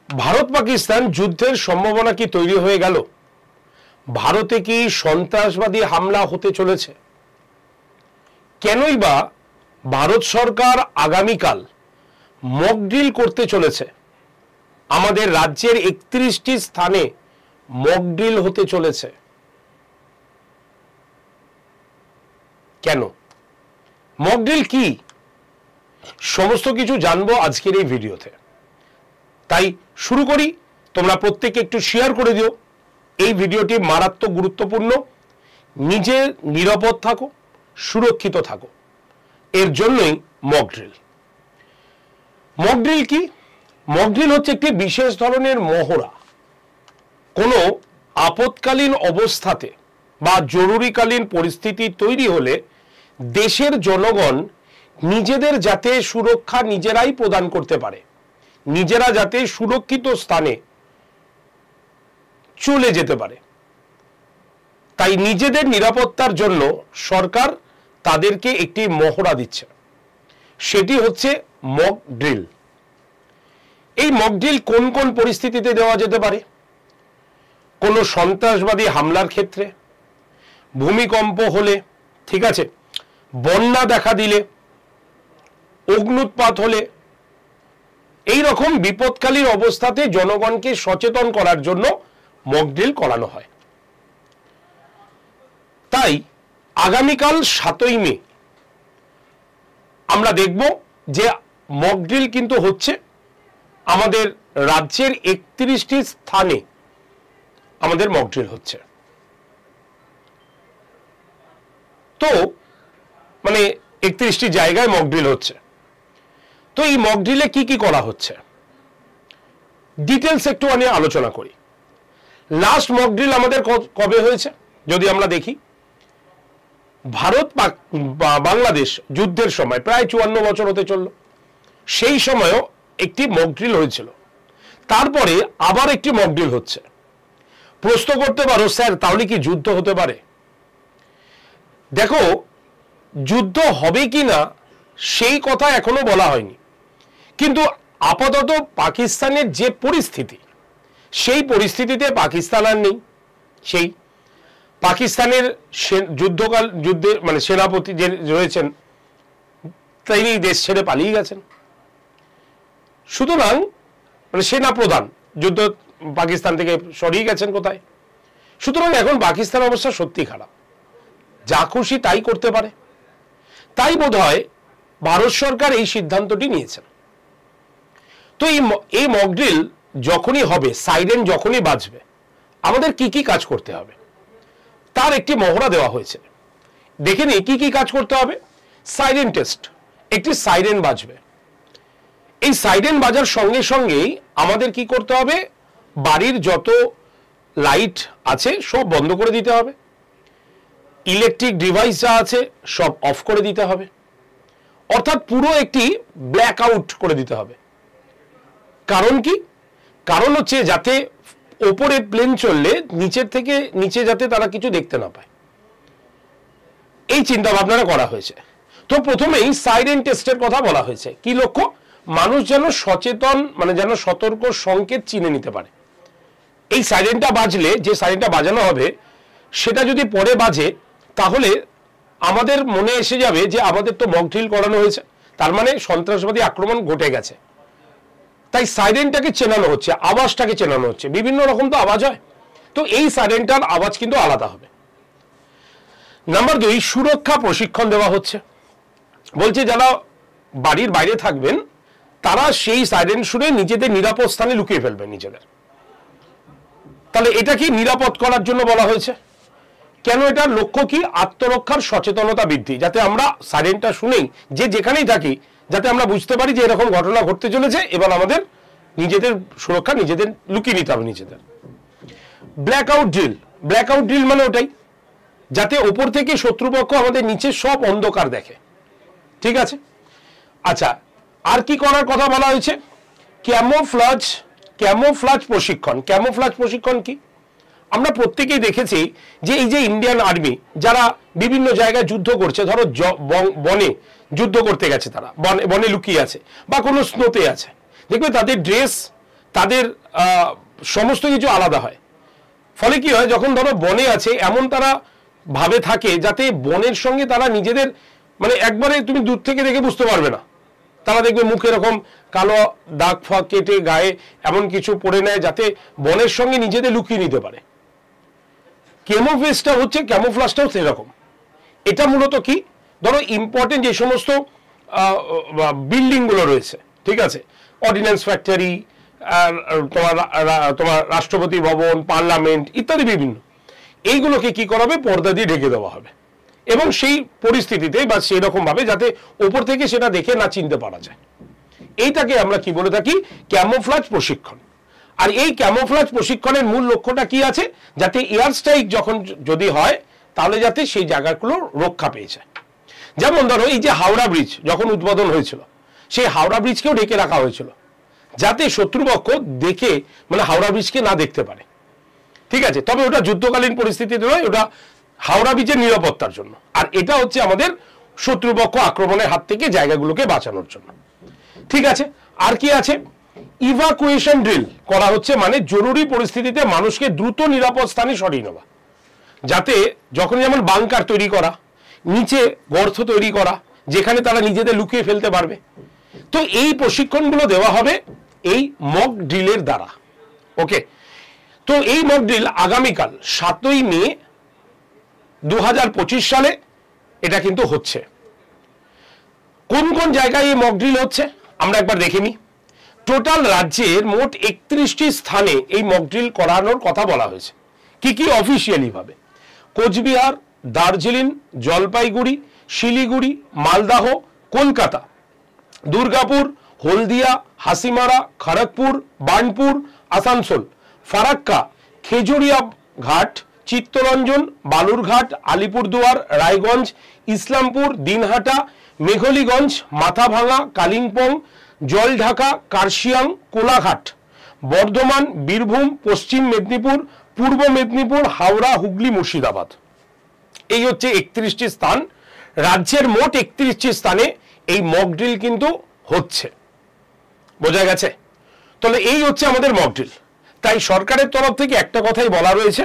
ভারত পাকিস্তান যুদ্ধের সম্ভাবনা কি তৈরি হয়ে গেল? ভারতে কি সন্ত্রাসবাদী হামলা হতে চলেছে? কেনই বা ভারত সরকার আগামীকাল মক ড্রিল করতে চলেছে? আমাদের রাজ্যের 31টি স্থানে মক ড্রিল হতে চলেছে কেন? মক ড্রিল কি? সমস্ত কিছু জানবো আজকের এই ভিডিওতে। তাই শুরু করি। তোমরা প্রত্যেকে একটু শেয়ার করে দিও। এই ভিডিওটি মারাত্মক গুরুত্বপূর্ণ। নিজে নিরাপদ থাকো, সুরক্ষিত থাকো, এর জন্যই মক ড্রিল। মক ড্রিল কি? মক ড্রিল হচ্ছে একটি বিশেষ ধরনের মহড়া। কোনো আপৎকালীন অবস্থাতে বা জরুরিকালীন পরিস্থিতি তৈরি হলে দেশের জনগণ নিজেদের যাতে সুরক্ষা নিজেরাই প্রদান করতে পারে, নিজেরা যাতে সুরক্ষিত স্থানে চলে যেতে পারে, তাই নিজেদের নিরাপত্তার জন্য সরকার তাদেরকে একটি মহড়া দিচ্ছে। সেটি হচ্ছে মক ড্রিল। এই মক ড্রিল কোন কোন পরিস্থিতিতে দেওয়া যেতে পারে? কোনো সন্ত্রাসবাদী হামলার ক্ষেত্রে, ভূমিকম্প হলে, ঠিক আছে, বন্যা দেখা দিলে, অগ্ন্যুৎপাত হলে, এই রকম বিপদকালীন অবস্থাতে জনগণকে সচেতন করার জন্য মক ড্রিল করানো হয়। তাই আগামীকাল 7ই মে আমরা দেখব যে মক ড্রিল কিন্তু হচ্ছে আমাদের রাজ্যের 31টি স্থানে আমাদের মক ড্রিল হচ্ছে। তো মানে 31টি জায়গায় মক ড্রিল হচ্ছে। তো এই মক ড্রিলে কি কি করা হচ্ছে ডিটেলস একটু আমি আলোচনা করি। লাস্ট মক ড্রিল আমাদের কবে হয়েছে যদি আমরা দেখি, ভারত বাংলাদেশ যুদ্ধের সময় প্রায় 54 বছর হতে চলল, সেই সময়ও একটি মক ড্রিল হয়েছিল। তারপরে আবার একটি মক ড্রিল হচ্ছে। প্রশ্ন করতে পারো, স্যার তাহলে কি যুদ্ধ হতে পারে? দেখো, যুদ্ধ হবে কি না সেই কথা এখনো বলা হয়নি, কিন্তু আপাতত পাকিস্তানের যে পরিস্থিতি, সেই পরিস্থিতিতে পাকিস্তান আর নেই। সেই পাকিস্তানের যুদ্ধের মানে সেনাপতি যে রয়েছেন তিনি দেশ ছেড়ে পালিয়ে গেছেন। সুতরাং মানে সেনা প্রধান যুদ্ধ পাকিস্তান থেকে সরিয়ে গেছেন কোথায়। সুতরাং এখন পাকিস্তান অবস্থা সত্যি খারাপ, যা খুশি তাই করতে পারে। তাই বোধহয় ভারত সরকার এই সিদ্ধান্তটি নিয়েছেন। তো এই মক ড্রিল যখনই হবে, সাইরেন যখনই বাজবে, আমাদের কি কি কাজ করতে হবে তার একটি মহড়া দেওয়া হয়েছে। দেখে নিই কি কি কাজ করতে হবে। সাইরেন টেস্ট, একটি সাইরেন বাজবে। এই সাইরেন বাজার সঙ্গে সঙ্গেই আমাদের কি করতে হবে, বাড়ির যত লাইট আছে সব বন্ধ করে দিতে হবে, ইলেকট্রিক ডিভাইস যা আছে সব অফ করে দিতে হবে, অর্থাৎ পুরো একটি ব্ল্যাক আউট করে দিতে হবে। কারণ কি? কারণ হচ্ছে যাতে ওপরে প্লেন চললে নিচের থেকে নিচে যাতে তারা কিছু দেখতে না পায়, এই চিন্তা ভাবনাটা করা হয়েছে। তো প্রথমেই সাইরেন টেস্টের কথা বলা হয়েছে। কি লক্ষ্য? মানুষ যেন সচেতন, মানে যেন সতর্ক সংকেত চিনে নিতে পারে। এই সাইরেনটা বাজলে, যে সাইরেনটা বাজানো হবে সেটা যদি পরে বাজে, তাহলে আমাদের মনে এসে যাবে যে আমাদের তো মক ড্রিল করানো হয়েছে, তার মানে সন্ত্রাসবাদী আক্রমণ ঘটে গেছে। তাই সাইরেনটাকে চেনানো হচ্ছে, আওয়াজটাকে চেনানো হচ্ছে। বিভিন্ন রকম তো আওয়াজ হয়, তো এই সাইরেনটার আওয়াজ কিন্তু আলাদা হবে। নাম্বার 2, সুরক্ষা প্রশিক্ষণ দেওয়া হচ্ছে। বলছে যারা বাড়ির বাইরে থাকবেন তারা সেই সাইরেন শুনে নিজেদের নিরাপদ স্থানে লুকিয়ে ফেলবেন নিজেদের। তাহলে এটা কি নিরাপদ করার জন্য বলা হয়েছে। কেন? এটার লক্ষ্য কি? আত্মরক্ষার সচেতনতা বৃদ্ধি, যাতে আমরা সাইরেনটা শুনেই যে যেখানেই থাকি যাতে আমরা বুঝতে পারি যে এরকম ঘটনা ঘটতে চলেছে, এবার আমাদের নিজেদের সুরক্ষা নিজেদের লুকিয়ে নিতে হবে নিজেদের। Black out drill, black out drill মানে ওটাই, যাতে ওপর থেকে শত্রুপক্ষ আমাদের নিচে সব অন্ধকার দেখে। ঠিক আছে, আচ্ছা, আর কি করার কথা বলা হয়েছে? ক্যামোফ্লাজ প্রশিক্ষণ। ক্যামোফ্লাজ প্রশিক্ষণ কি? আমরা প্রত্যেকেই দেখেছি যে এই যে ইন্ডিয়ান আর্মি যারা বিভিন্ন জায়গায় যুদ্ধ করছে, ধরো বনে যুদ্ধ করতে গেছে, তারা বনে লুকিয়ে আছে বা কোনো স্নোতে আছে, দেখবে তাদের ড্রেস, তাদের সমস্ত কিছু আলাদা হয়। ফলে কি হয়, যখন ধরো বনে আছে এমন তারা ভাবে থাকে যাতে বনের সঙ্গে তারা নিজেদের মানে একবারে তুমি দূর থেকে দেখে বুঝতে পারবে না। তারা দেখবে মুখে এরকম কালো দাগ ফাগ কেটে গায়ে এমন কিছু পরে নেয় যাতে বনের সঙ্গে নিজেদের লুকিয়ে নিতে পারে। ক্যামোফ্লেজটা হচ্ছে, ক্যামোফ্লেজটাও সেরকম। এটা মূলত কি, ধরো ইম্পর্টেন্ট যে সমস্ত বিল্ডিংগুলো রয়েছে, ঠিক আছে, অর্ডিন্যান্স ফ্যাক্টরি, তোমার রাষ্ট্রপতি ভবন, পার্লামেন্ট ইত্যাদি বিভিন্ন, এইগুলোকে কি করা হবে, পর্দা দিয়ে ঢেকে দেওয়া হবে এবং সেই পরিস্থিতিতে বা সেই রকম ভাবে যাতে ওপর থেকে সেটা দেখে না চিনতে পারা যায়। এইটাকে আমরা কি বলে থাকি, ক্যামোফ্লেজ প্রশিক্ষণ। আর এই ক্যামোফ্লেজ প্রশিক্ষণের মূল লক্ষ্যটা কি আছে, যাতে এয়ার স্ট্রাইক যখন যদি হয় তাহলে যাতে সেই জায়গাগুলো রক্ষা পেয়ে যায়। যেমন ধরো এই যে হাওড়া ব্রিজ যখন উদ্বোধন হয়েছিল, সেই হাওড়া ব্রিজকেও ঢেকে রাখা হয়েছিল যাতে শত্রুপক্ষ দেখে মানে হাওড়া ব্রিজকে না দেখতে পারে, ঠিক আছে। তবে ওটা যুদ্ধকালীন পরিস্থিতিতে নয়, ওটা হাওড়া ব্রিজের নিরাপত্তার জন্য। আর এটা হচ্ছে আমাদের শত্রুপক্ষ আক্রমণের হাত থেকে জায়গাগুলোকে বাঁচানোর জন্য, ঠিক আছে। আর কি আছে, ইভাকুয়েশন ড্রিল করা হচ্ছে, মানে জরুরি পরিস্থিতিতে মানুষকে দ্রুত নিরাপদ স্থানে সরিয়ে নেওয়া, যাতে যখন যেমন বাংকার তৈরি করা, নিচে গর্ত তৈরি করা যেখানে তারা নিজেদের লুকিয়ে ফেলতে পারবে। তো এই প্রশিক্ষণগুলো দেওয়া হবে এই মক ড্রিলের দ্বারা। ওকে, তো এই মক ড্রিল আগামীকাল 7ই মে 2025 সালে এটা কিন্তু হচ্ছে। কোন কোন জায়গায় এই মক ড্রিল হচ্ছে আমরা একবার দেখে নিই। টোটাল রাজ্যের মোট 31টি স্থানে এই মক ড্রিল করানোর কথা বলা হয়েছে। কি কি অফিসিয়ালি ভাবে, কোচবিহার, দার্জিলিং, জলপাইগুড়ি, শিলিগুড়ি, মালদাহ, কলকাতা, দুর্গাপুর, হলদিয়া, হাসিমারা, খড়গপুর, বার্নপুর, আসানসোল, ফারাক্কা, খেজুরিয়া ঘাট, চিত্তরঞ্জন, বালুরঘাট, আলিপুরদুয়ার, রায়গঞ্জ, ইসলামপুর, দিনহাটা, মেঘলিগঞ্জ, মাথাভাঙা, কালিম্পং, জলঢাকা, কার্শিয়াং, কোলাঘাট, বর্ধমান, বীরভূম, পশ্চিম মেদিনীপুর, পূর্ব মেদিনীপুর, হাওড়া, হুগলি, মুর্শিদাবাদ। এই হচ্ছে 31টি স্থান। রাজ্যের মোট 31টি স্থানে এই মক ড্রিল কিন্তু হচ্ছে, বোঝা গেছে। তাহলে এই হচ্ছে আমাদের মক ড্রিল। তাই সরকারের তরফ থেকে একটা কথাই বলা রয়েছে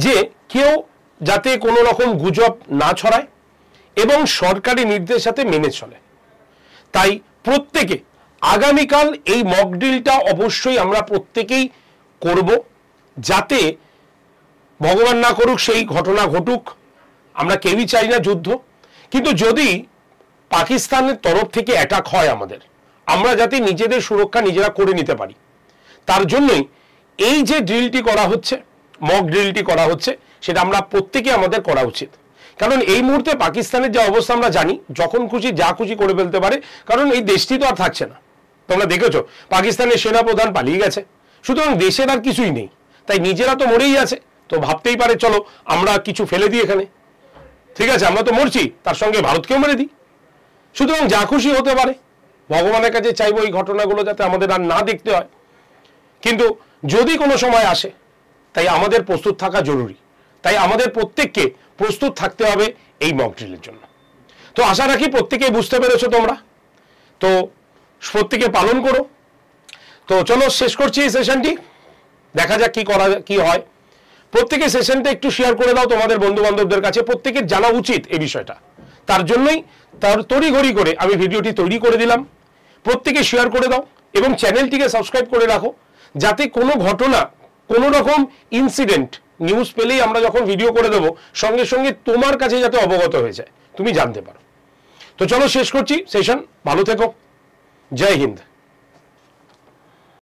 যে কেউ যাতে কোনো রকম গুজব না ছড়ায় এবং সরকারি নির্দেশ যাতে মেনে চলে। তাই প্রত্যেকে আগামীকাল এই মক ড্রিলটা অবশ্যই আমরা প্রত্যেকেই করব, যাতে ভগবান না করুক সেই ঘটনা ঘটুক। আমরা কেউই চাই না যুদ্ধ, কিন্তু যদি পাকিস্তানের তরফ থেকে অ্যাটাক হয় আমাদের, আমরা যাতে নিজেদের সুরক্ষা নিজেরা করে নিতে পারি, তার জন্যই এই যে ড্রিলটি করা হচ্ছে, মক ড্রিলটি করা হচ্ছে, সেটা আমরা প্রত্যেকে আমাদের করা উচিত। কারণ এই মুহূর্তে পাকিস্তানের যে অবস্থা আমরা জানি, যখন খুশি যা খুশি করে ফেলতে পারে, কারণ এই দেশটি তো আর থাকছে না। তোমরা দেখেছো পাকিস্তানের সেনাপ্রধান পালিয়ে গেছে, সুতরাং দেশের আর কিছুই নেই। তাই নিজেরা তো মরেই আছে, তো ভাবতেই পারে চলো আমরা কিছু ফেলে দিই এখানে, ঠিক আছে, আমরা তো মরছি, তার সঙ্গে ভারতকেও মেরে দিই। সুতরাং যা খুশি হতে পারে। ভগবানের কাছে চাইবো এই ঘটনাগুলো যাতে আমাদের আর না দেখতে হয়, কিন্তু যদি কোনো সময় আসে তাই আমাদের প্রস্তুত থাকা জরুরি। তাই আমাদের প্রত্যেককে প্রস্তুত থাকতে হবে এই মক ড্রিলের জন্য। তো আশা রাখি প্রত্যেকে বুঝতে পেরেছো তোমরা, তো প্রত্যেকে পালন করো। তো চলো শেষ করছি এই সেশনটি, দেখা যাক কি হয়। প্রত্যেকে সেশনটা একটু শেয়ার করে দাও তোমাদের বন্ধু বান্ধবদের কাছে, প্রত্যেকের জানা উচিত এই বিষয়টা। তার জন্যই তড়িঘড়ি করে আমি ভিডিওটি তৈরি করে দিলাম। প্রত্যেকে শেয়ার করে দাও এবং চ্যানেলটিকে সাবস্ক্রাইব করে রাখো, যাতে কোনো ঘটনা, কোনো রকম ইনসিডেন্ট নিউজ পেলেই আমরা যখন ভিডিও করে দেবো সঙ্গে সঙ্গে তোমার কাছে যাতে অবগত হয়ে যায়, তুমি জানতে পারো। তো চলো শেষ করছি সেশন, ভালো থেকো, জয় হিন্দ।